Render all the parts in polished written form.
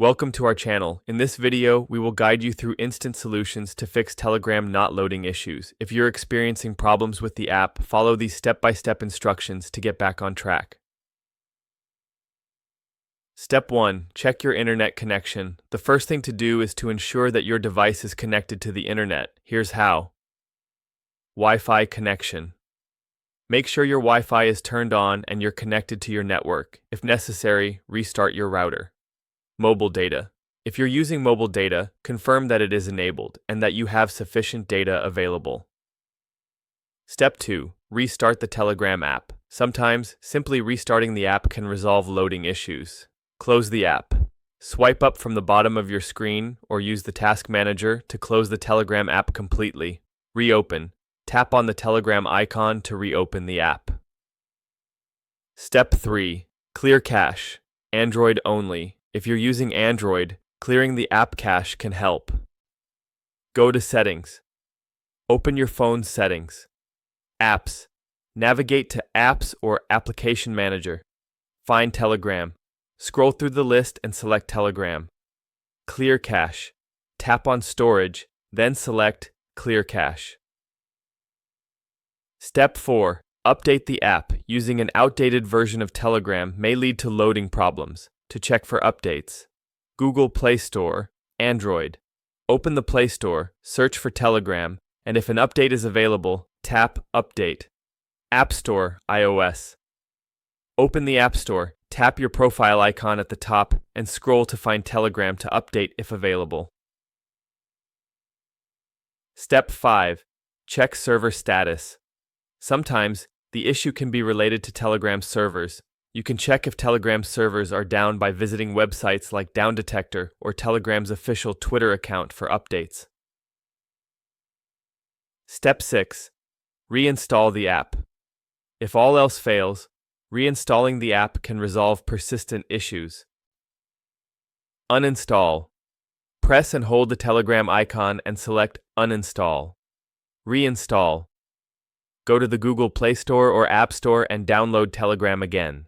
Welcome to our channel. In this video, we will guide you through instant solutions to fix Telegram not loading issues. If you're experiencing problems with the app, follow these step-by-step instructions to get back on track. Step 1. Check your internet connection. The first thing to do is to ensure that your device is connected to the internet. Here's how. Wi-Fi connection. Make sure your Wi-Fi is turned on and you're connected to your network. If necessary, restart your router. Mobile data. If you're using mobile data, confirm that it is enabled and that you have sufficient data available. Step 2. Restart the Telegram app. Sometimes, simply restarting the app can resolve loading issues. Close the app. Swipe up from the bottom of your screen or use the task manager to close the Telegram app completely. Reopen. Tap on the Telegram icon to reopen the app. Step 3. Clear cache. Android only. If you're using Android, clearing the app cache can help. Go to Settings. Open your phone's settings. Apps. Navigate to Apps or Application Manager. Find Telegram. Scroll through the list and select Telegram. Clear cache. Tap on Storage, then select Clear cache. Step 4. Update the app. Using an outdated version of Telegram may lead to loading problems. To check for updates, Google Play Store, Android. Open the Play Store, search for Telegram, and if an update is available, tap Update. App Store, iOS. Open the App Store, tap your profile icon at the top, and scroll to find Telegram to update if available. Step 5. Check server status. Sometimes, the issue can be related to Telegram servers. You can check if Telegram servers are down by visiting websites like Down Detector or Telegram's official Twitter account for updates. Step 6. Reinstall the app. If all else fails, reinstalling the app can resolve persistent issues. Uninstall. Press and hold the Telegram icon and select Uninstall. Reinstall. Go to the Google Play Store or App Store and download Telegram again.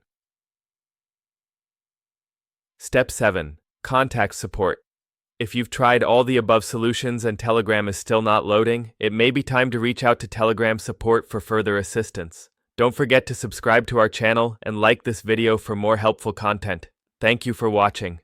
Step 7. Contact support. If you've tried all the above solutions and Telegram is still not loading, it may be time to reach out to Telegram support for further assistance. Don't forget to subscribe to our channel and like this video for more helpful content. Thank you for watching.